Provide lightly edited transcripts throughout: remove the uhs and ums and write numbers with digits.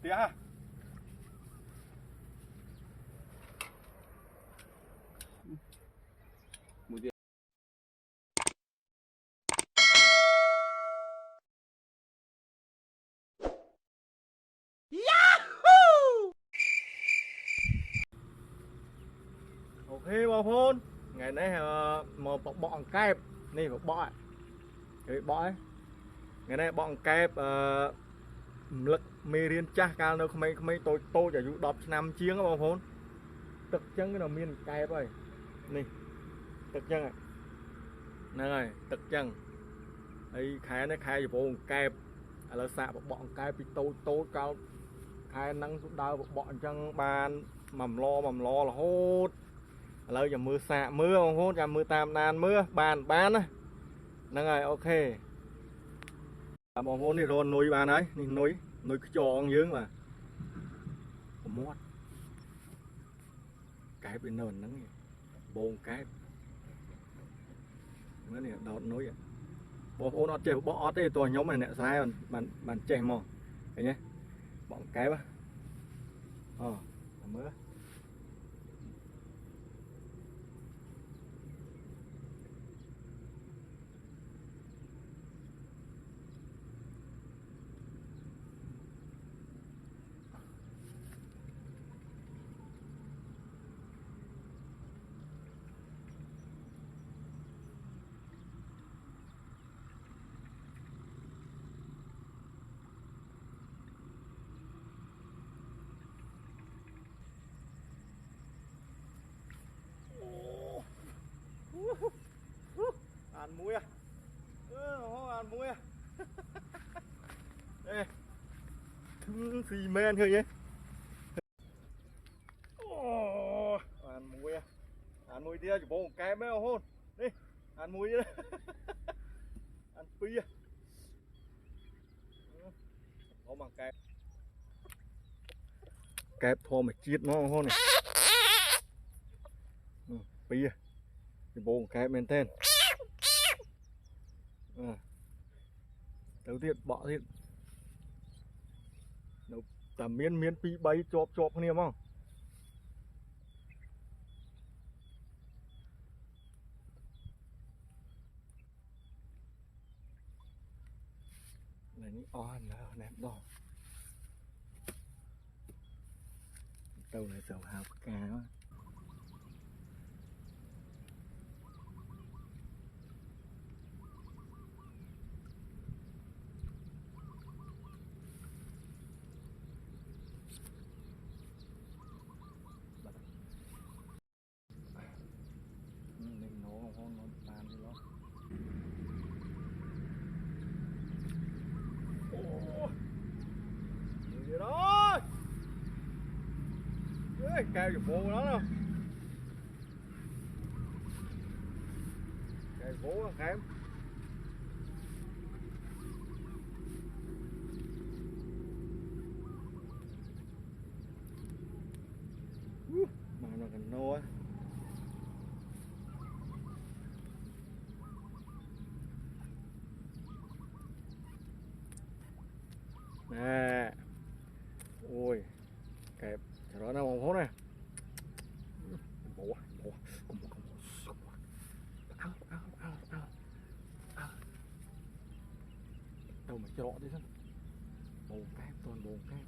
tía ha. Mùi tía. Yahoo! Ok bao phôn. Ngày nay mà bọn kẹp này một bọ cái bọ ấy. Ngày nay bọn kẹp lực mê riêng chắc cao đâu không mấy tôi cho dù đọc năm chiếng bao phôn thực chân cái nào miền kẹp rồi nè thực chân à nè rồi thực chân ấy khai nó khai vô kẹp là xạ bọn kẹp bị tôi cao khai năng đau bọn chân bàn mầm lo là hốt lâu giờ mưa xạ mưa không hốt giờ mưa tam đàn mưa bàn bán á nè rồi ok bọn hôn thì rồi nuôi bàn ấy nuôi cái trò ông dướng mà mót cái bên nền nắng bồn cái nó này đọt núi bọn hôn nó chèo bỏ thì tôi nhóm này nè sai bàn chè mò thấy nhé bọn cái ba mưa ăn muối à ăn muối à đây xì men thôi nhé ăn muối tia chỉ bông cái mấy hôn đi ăn muối đi ăn pia không bằng kẹp thô mà chiết nó hôn này pia chỉ bông cái bên tên đầu tiên bỏ thì tầm miên pi bay chộp không niềm không này ní on là ném đỏ tàu này sầu hào cá đó. Keo vô bộ đó đâu keo bộ kém mà nó cần nô á nè ôi kẹp cho nó nào hố này đâu mà trọ đi xem bồn cát toàn bồn cát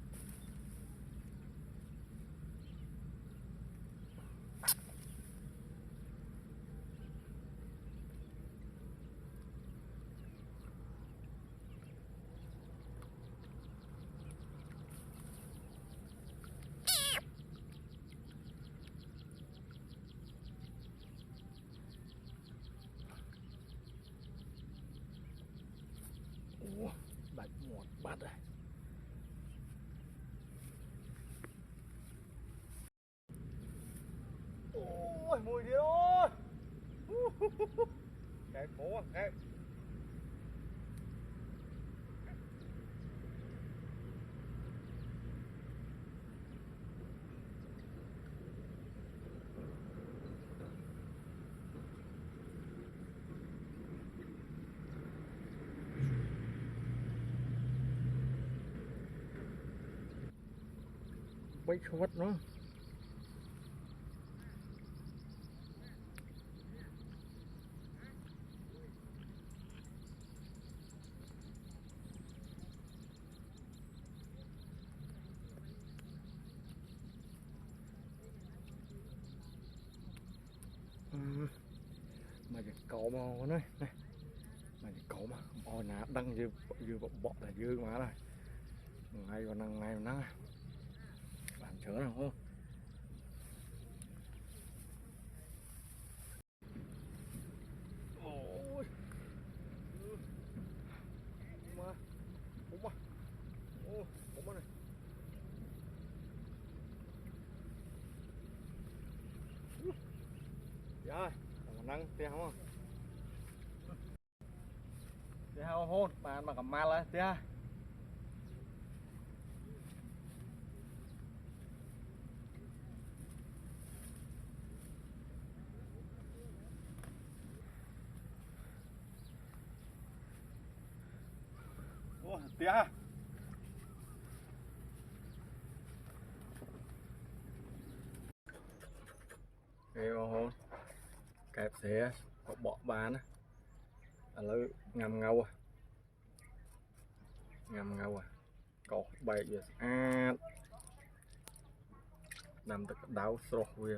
bạch một bát này ôi mùi gì ơi cái phố cái bay khuất nó mà cái cậu mà này này mà cái cậu mà ôi nè đăng dư bọ là dư mà này ngày còn năng ngày nắng làm chớ nào không ôi mà bông này rồi năng tia không tia không hôn bạn mà cầm mal lên tia ô tia tia hôn kẹp xe bỏ bán á lấy ngầm ngâu có bảy giờ nằm từ đảo sổ huề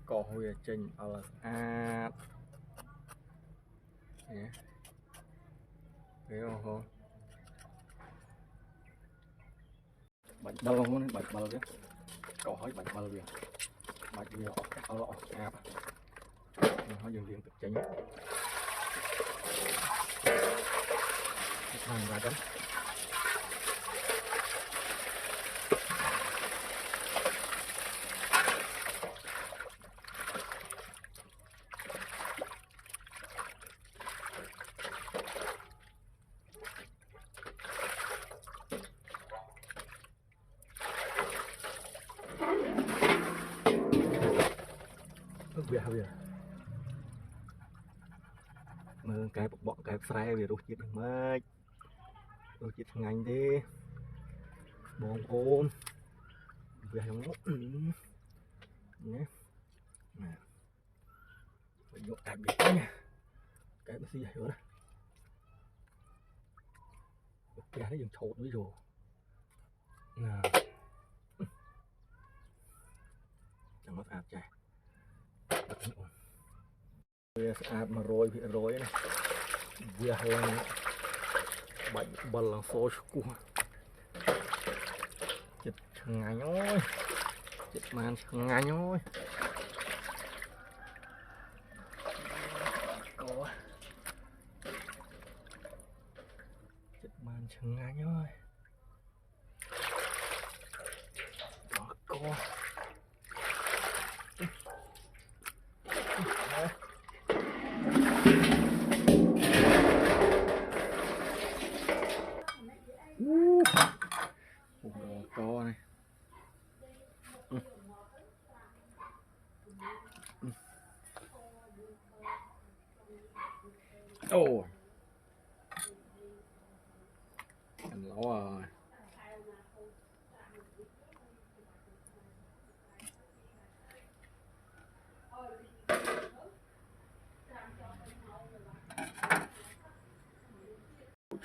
có huề trình ở là thấy không bạch bao không bạch bao chứ có hỏi bạch bao việc bạch việc ở lọ nó dừng liên tục tránh hàng ra chấm việc mơ cái bọ cái phai về đôi chiếc mấy đôi chiếc ngành đi bông ôn về không nhé phải dùng cái biệt nha cái bác sĩ dạy nữa cái nó dùng thột với rồi nào chẳng mất áp chạy áp mà rồi bị rồi này vừa hơn bệnh bần là số của chết ngày ơi chết màn ngày ơi có chết màn ngày ơi có to này ồ anh lỗ rồi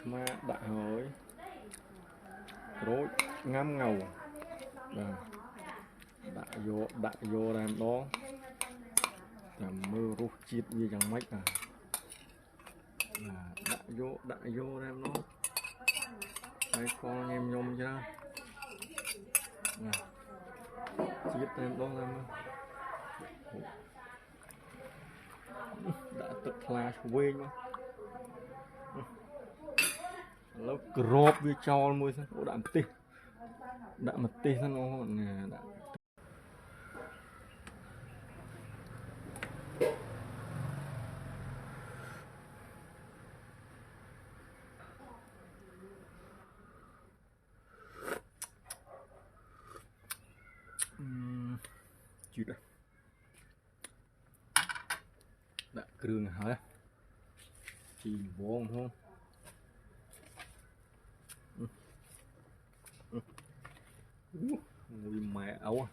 mà đại hội rồi ngắm ngầu đại vô làm đó làm mưa rút chít như chẳng mấy đại vô làm đó đây con em nhôm chứ chít em đó làm đã tức là quê mà nó crop với cho môi sang đã mật tê sang nó nè đã chịu đây đã cường hả chỉ buông không Ui mẹ ấu.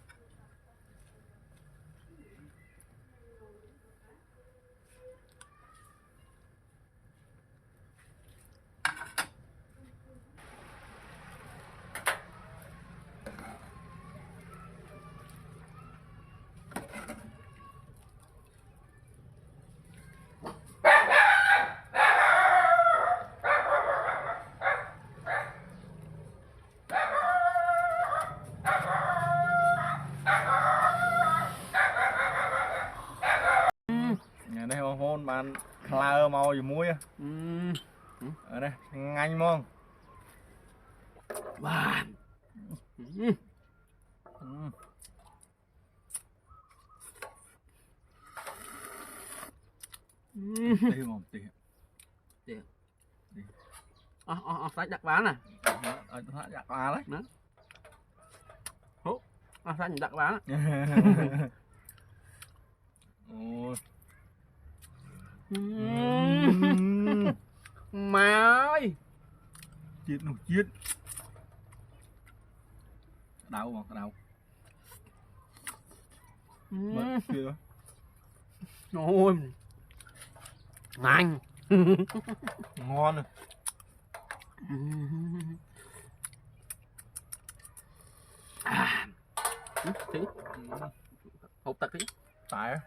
Đây bông hôn bạn khla màu gì muối ở đây nhanh không Ba. Tí không tí Sách đặt bán nè. Đặt à đấy Đó. Hú. Sách đặt bán. Ôi. Má ơi. Chết nó chết. Đau mà, đau. Mất chưa? Ôi. Ngon. Ngon rồi. Tí. Hộp tật tí. Tại á.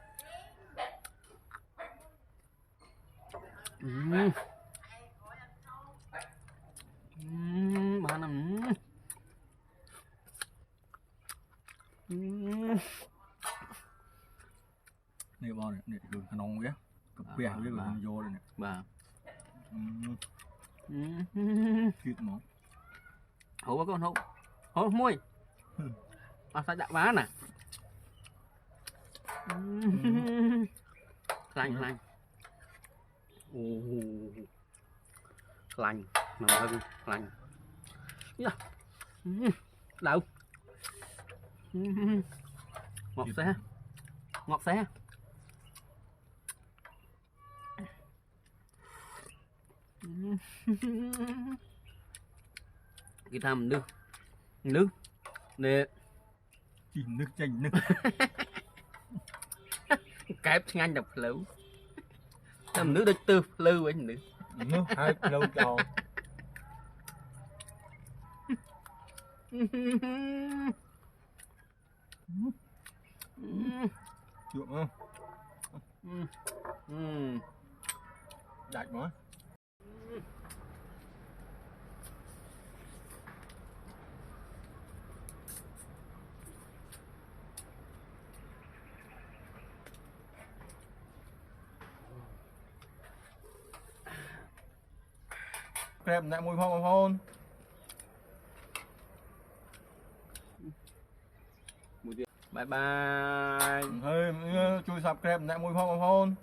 Ba năm. Này bao này, này đường nông ghé. Cặp bè với đường vô đây nè. Ba. Chết mà. Hổ ba con hổ. Hổ môi. Sách đặt bán nè. Lành. Lành mà hơn lành. Đâu ngọt xe cái tham nước nè Chỉ nước chanh nước. kẹp ngang đập lựu tham nước đôi tư lư với nữ Nước hai lâu cho. Được không? Đại quá. Kèm lại mùi phong hôn. Bye bye. Hơi chui sập kèm lại mùi phong hôn.